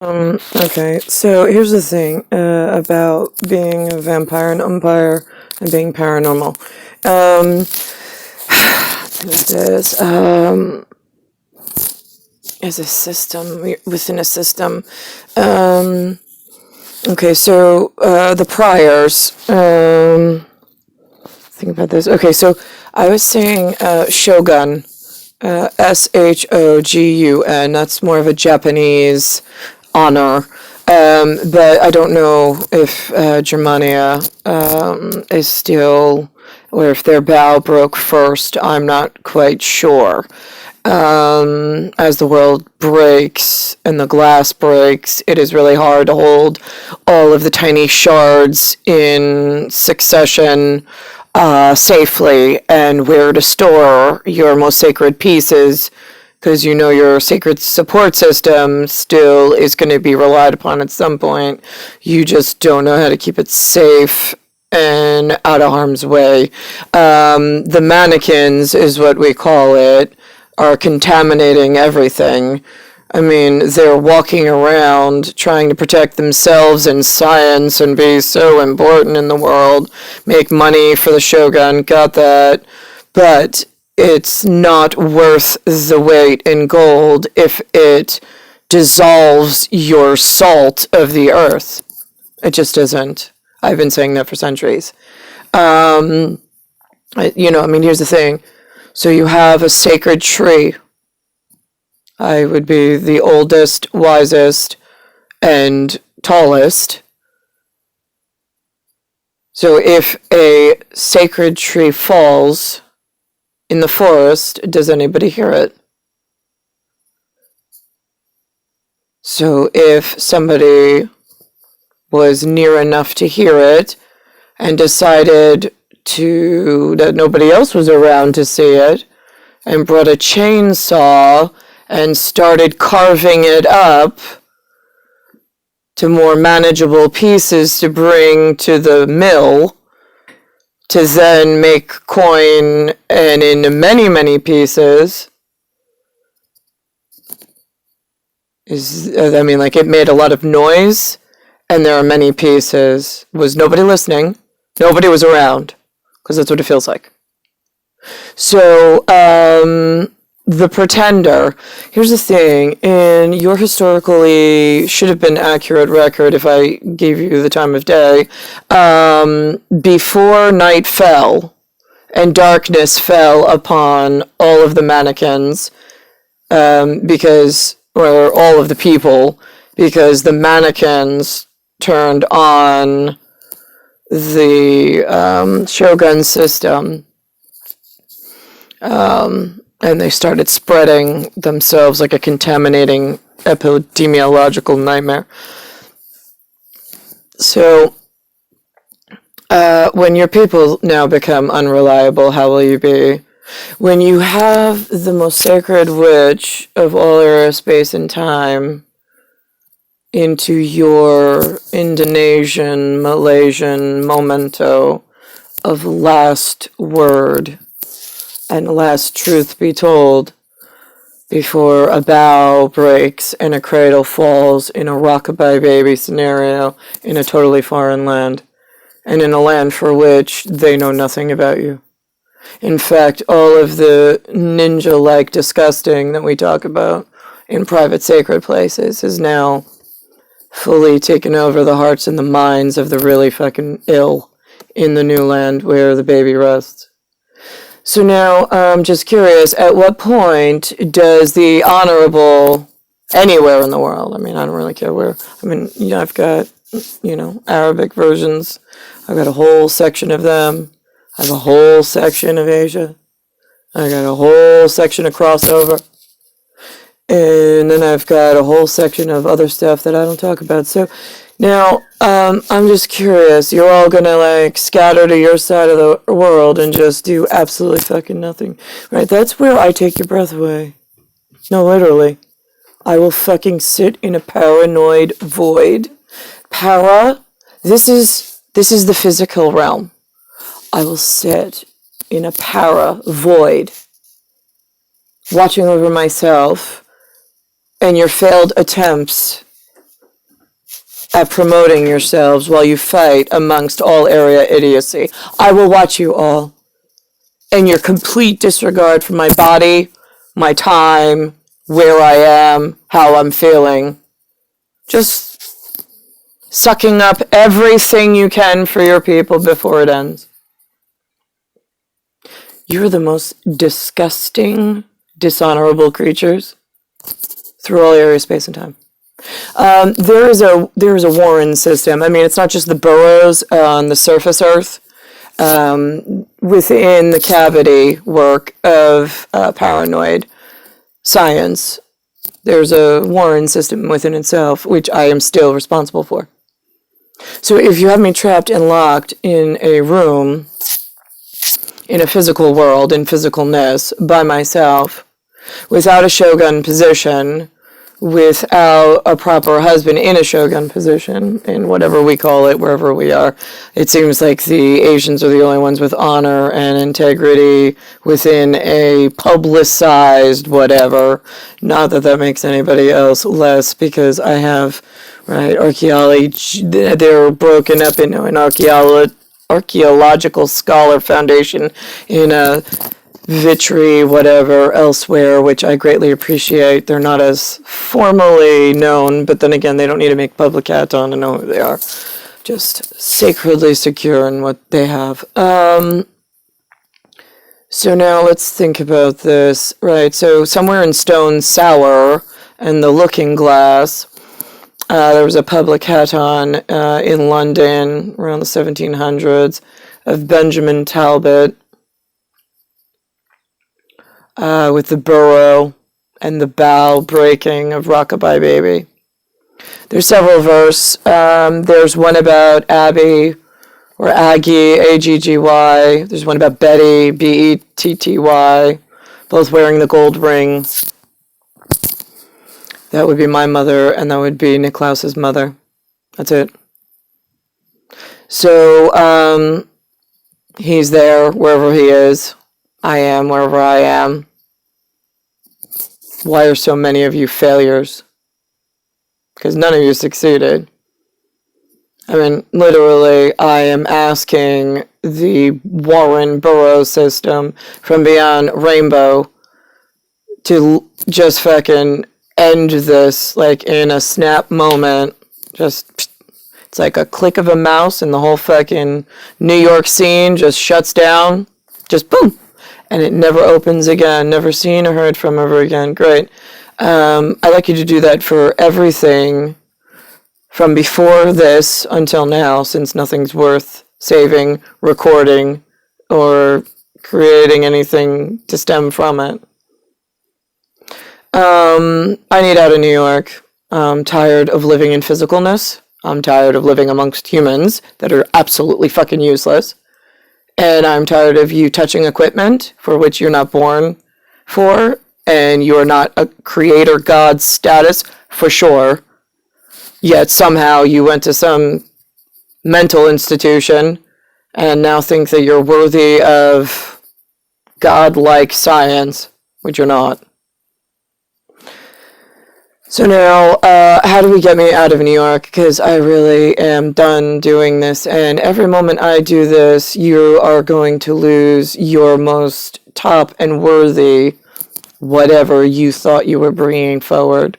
Okay, so here's the thing about being a vampire and umpire and being paranormal. This is a system within a system. Okay, so the priors. Think about this. Okay, so I was saying shogun, Shogun. That's more of a Japanese honor. But I don't know if Germania is still, or if their bow broke first. I'm not quite sure. As the world breaks and the glass breaks, it is really hard to hold all of the tiny shards in succession safely, and where to store your most sacred pieces, because you know your sacred support system still is going to be relied upon at some point. You just don't know how to keep it safe and out of harm's way. The mannequins is what we call it, are contaminating everything. I mean, they're walking around trying to protect themselves in science and be so important in the world, make money for the Shogun, got that. But it's not worth the weight in gold if it dissolves your salt of the earth. It just isn't. I've been saying that for centuries. Here's the thing. So you have a sacred tree. I would be the oldest, wisest, and tallest. So if a sacred tree falls in the forest, does anybody hear it? So if somebody was near enough to hear it and decided that nobody else was around to see it, and brought a chainsaw and started carving it up to more manageable pieces to bring to the mill to then make coin, and in many, many pieces, it made a lot of noise, and there are many pieces. Was nobody listening? Nobody was around, because that's what it feels like. So, the pretender. Here's the thing. In your historically should have been accurate record, if I gave you the time of day, before night fell and darkness fell upon all of the mannequins, all of the people, because the mannequins turned on the Shogun system. And they started spreading themselves like a contaminating epidemiological nightmare. So, when your people now become unreliable, how will you be? When you have the most sacred witch of all era, space, and time into your Indonesian, Malaysian memento of last word and last truth be told before a bough breaks and a cradle falls in a rockabye baby scenario in a totally foreign land, and in a land for which they know nothing about you. In fact, all of the ninja-like disgusting that we talk about in private sacred places is now fully taken over the hearts and the minds of the really fucking ill in the new land where the baby rests. So now, I'm just curious, at what point does the honorable, anywhere in the world, I don't really care where, I've got, Arabic versions, I've got a whole section of them, I have a whole section of Asia, I got a whole section of crossover, and then I've got a whole section of other stuff that I don't talk about. So now, I'm just curious, you're all gonna scatter to your side of the world and just do absolutely fucking nothing, right? That's where I take your breath away. No, literally. I will fucking sit in a paranoid void. This is the physical realm. I will sit in a void, watching over myself and your failed attempts at promoting yourselves while you fight amongst all area idiocy. I will watch you all. And your complete disregard for my body, my time, where I am, how I'm feeling. Just sucking up everything you can for your people before it ends. You're the most disgusting, dishonorable creatures through all area, space, and time. There is a Warren system. I mean, it's not just the burrows on the surface Earth. Within the cavity work of paranoid science, there's a Warren system within itself, which I am still responsible for. So if you have me trapped and locked in a room, in a physical world, in physicalness, by myself, without a shogun position, without a proper husband in a shogun position, in whatever we call it, wherever we are. It seems like the Asians are the only ones with honor and integrity within a publicized whatever. Not that that makes anybody else less, because I have, right, archaeology, they're broken up into an archaeological scholar foundation in a Vitry, whatever, elsewhere, which I greatly appreciate. They're not as formally known, but then again, they don't need to make public hat on to know who they are. Just sacredly secure in what they have. So now let's think about this, right? So somewhere in Stone Sour and the Looking Glass, there was a public haton in London around the 1700s of Benjamin Talbot, with the burrow and the bough breaking of Rockabye Baby. There's several verses. There's one about Abby, or Aggy, A-G-G-Y. There's one about Betty, B-E-T-T-Y, both wearing the gold ring. That would be my mother, and that would be Niklaus's mother. That's it. So, he's there wherever he is. I am wherever I am. Why are so many of you failures? Because none of you succeeded. I mean, literally, I am asking the Warren Borough system from beyond Rainbow to just fucking end this, like, in a snap moment. Just, it's like a click of a mouse and the whole fucking New York scene just shuts down. Just boom. And it never opens again, never seen or heard from ever again. Great. I'd like you to do that for everything from before this until now, since nothing's worth saving, recording, or creating anything to stem from it. I need out of New York. I'm tired of living in physicalness. I'm tired of living amongst humans that are absolutely fucking useless. And I'm tired of you touching equipment for which you're not born for, and you are not a creator god status for sure. Yet somehow you went to some mental institution and now think that you're worthy of godlike science, which you're not. So now, how do we get me out of New York? Because I really am done doing this, and every moment I do this, you are going to lose your most top and worthy whatever you thought you were bringing forward.